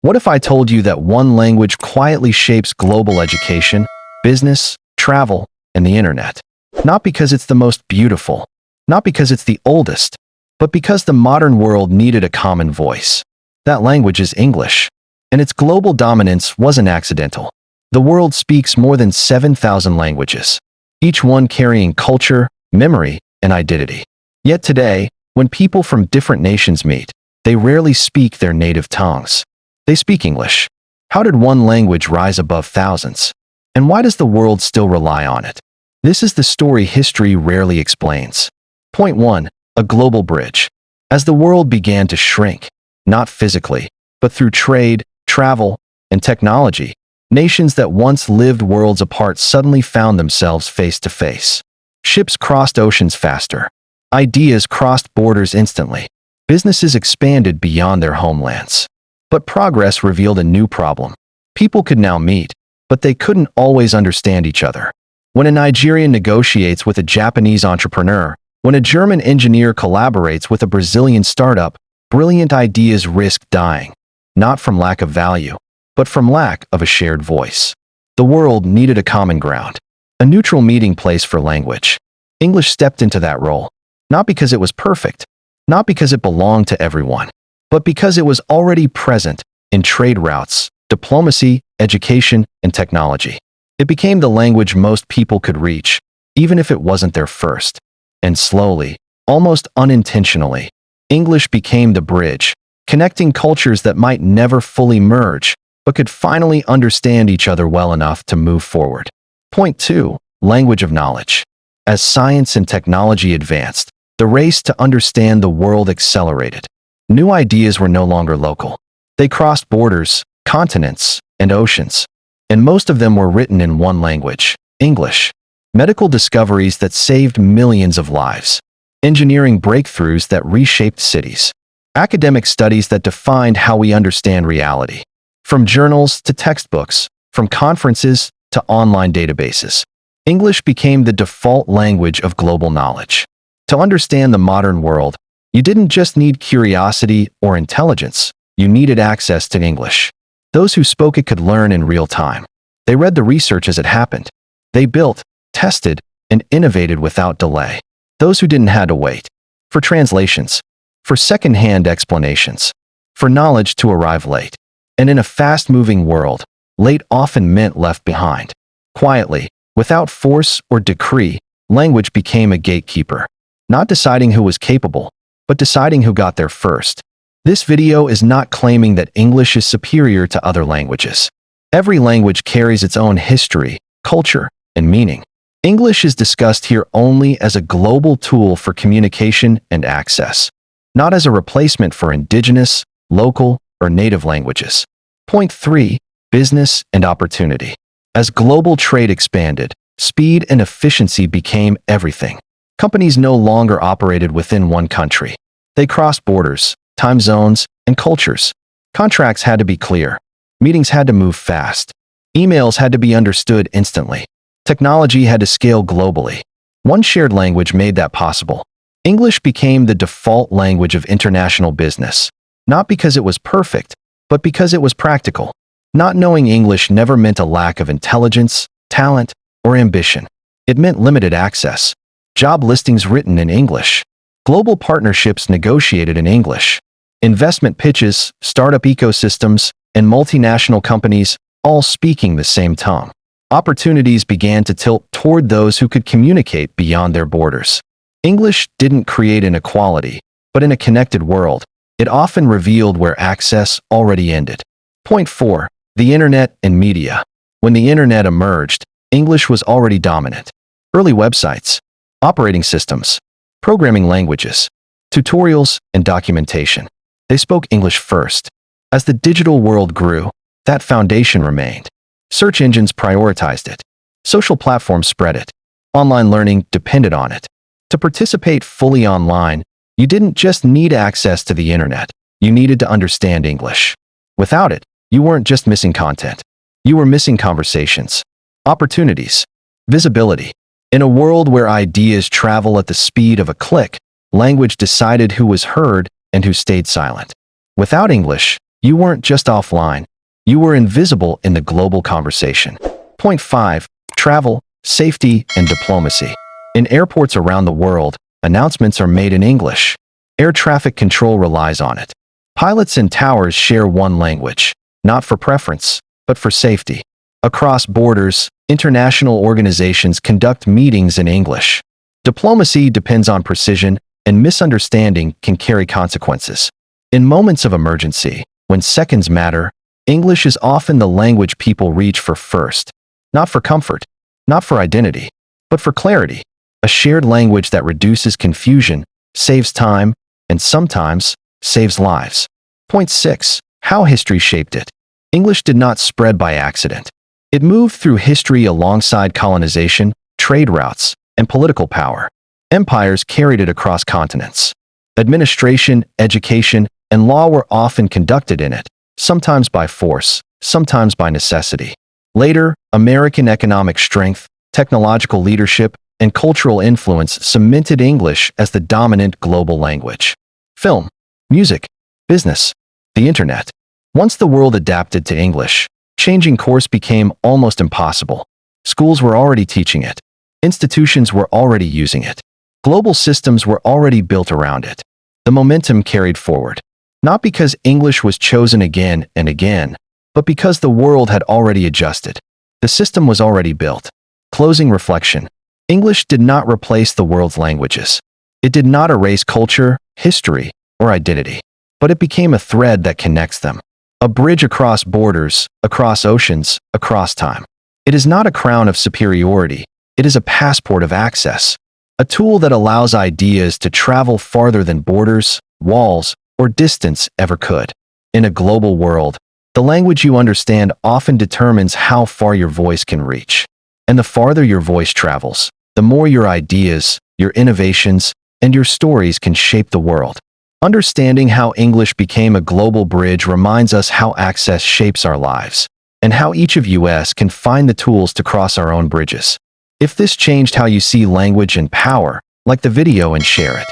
What if I told you that one language quietly shapes global education, business, travel, and the internet? Not because it's the most beautiful, not because it's the oldest, but because the modern world needed a common voice. That language is English, and its global dominance wasn't accidental. The world speaks more than 7,000 languages, each one carrying culture, memory, and identity. Yet today, when people from different nations meet, they rarely speak their native tongues. They speak English. How did one language rise above thousands? And why does the world still rely on it? This is the story history rarely explains. Point 1. A global bridge. As the world began to shrink, not physically, but through trade, travel, and technology, nations that once lived worlds apart suddenly found themselves face to face. Ships crossed oceans faster. Ideas crossed borders instantly. Businesses expanded beyond their homelands. But progress revealed a new problem. People could now meet, but they couldn't always understand each other. When a Nigerian negotiates with a Japanese entrepreneur, when a German engineer collaborates with a Brazilian startup, brilliant ideas risk dying, not from lack of value, but from lack of a shared voice. The world needed a common ground, a neutral meeting place for language. English stepped into that role, not because it was perfect, not because it belonged to everyone, but because it was already present in trade routes, diplomacy, education, and technology. It became the language most people could reach, even if it wasn't their first. And slowly, almost unintentionally, English became the bridge, connecting cultures that might never fully merge, but could finally understand each other well enough to move forward. Point 2. Language of knowledge. As science and technology advanced, the race to understand the world accelerated. New ideas were no longer local. They crossed borders, continents, and oceans. And most of them were written in one language, English. Medical discoveries that saved millions of lives. Engineering breakthroughs that reshaped cities. Academic studies that defined how we understand reality. From journals to textbooks, from conferences to online databases, English became the default language of global knowledge. To understand the modern world, you didn't just need curiosity or intelligence, you needed access to English. Those who spoke it could learn in real time. They read the research as it happened. They built, tested, and innovated without delay. Those who didn't had to wait. For translations, for second-hand explanations, for knowledge to arrive late. And in a fast-moving world, late often meant left behind. Quietly, without force or decree, language became a gatekeeper. Not deciding who was capable, but deciding who got there first. This video is not claiming that English is superior to other languages. Every language carries its own history, culture, and meaning. English is discussed here only as a global tool for communication and access, not as a replacement for indigenous, local, or native languages. Point 3. Business and opportunity. As global trade expanded, speed and efficiency became everything. Companies no longer operated within one country. They crossed borders, time zones, and cultures. Contracts had to be clear. Meetings had to move fast. Emails had to be understood instantly. Technology had to scale globally. One shared language made that possible. English became the default language of international business, not because it was perfect, but because it was practical. Not knowing English never meant a lack of intelligence, talent, or ambition. It meant limited access. Job listings written in English. Global partnerships negotiated in English. Investment pitches, startup ecosystems, and multinational companies all speaking the same tongue. Opportunities began to tilt toward those who could communicate beyond their borders. English didn't create inequality, but in a connected world, it often revealed where access already ended. Point 4. The Internet and media. When the Internet emerged, English was already dominant. Early websites, operating systems, programming languages, tutorials, and documentation. They spoke English first. As the digital world grew, that foundation remained. Search engines prioritized it. Social platforms spread it. Online learning depended on it. To participate fully online, you didn't just need access to the internet, you needed to understand English. Without it, you weren't just missing content. You were missing conversations, opportunities, visibility. In a world where ideas travel at the speed of a click, language decided who was heard and who stayed silent. Without English, You weren't just offline. You were invisible in the global conversation. Point 5. Travel, safety, and diplomacy. In airports around the world, announcements are made in English. Air traffic control relies on it. Pilots in towers share one language, not for preference, but for safety. Across borders, international organizations conduct meetings in English. Diplomacy depends on precision, and misunderstanding can carry consequences. In moments of emergency, when seconds matter, English is often the language people reach for first. Not for comfort, not for identity, but for clarity. A shared language that reduces confusion, saves time, and sometimes saves lives. Point 6. How history shaped it. English did not spread by accident. It moved through history alongside colonization, trade routes, and political power. Empires carried it across continents. Administration, education, and law were often conducted in it, sometimes by force, sometimes by necessity. Later, American economic strength, technological leadership, and cultural influence cemented English as the dominant global language. Film, music, business, the internet. Once the world adapted to English, changing course became almost impossible. Schools were already teaching it. Institutions were already using it. Global systems were already built around it. The momentum carried forward. Not because English was chosen again and again, but because the world had already adjusted. The system was already built. Closing reflection. English did not replace the world's languages. It did not erase culture, history, or identity, but it became a thread that connects them. A bridge across borders, across oceans, across time. It is not a crown of superiority. It is a passport of access. A tool that allows ideas to travel farther than borders, walls, or distance ever could. In a global world, the language you understand often determines how far your voice can reach. And the farther your voice travels, the more your ideas, your innovations, and your stories can shape the world. Understanding how English became a global bridge reminds us how access shapes our lives, and how each of us can find the tools to cross our own bridges. If this changed how you see language and power, like the video and share it.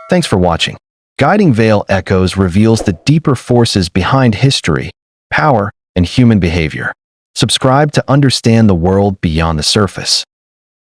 Thanks for watching. Guiding Veil Echoes reveals the deeper forces behind history, power, and human behavior. Subscribe to understand the world beyond the surface.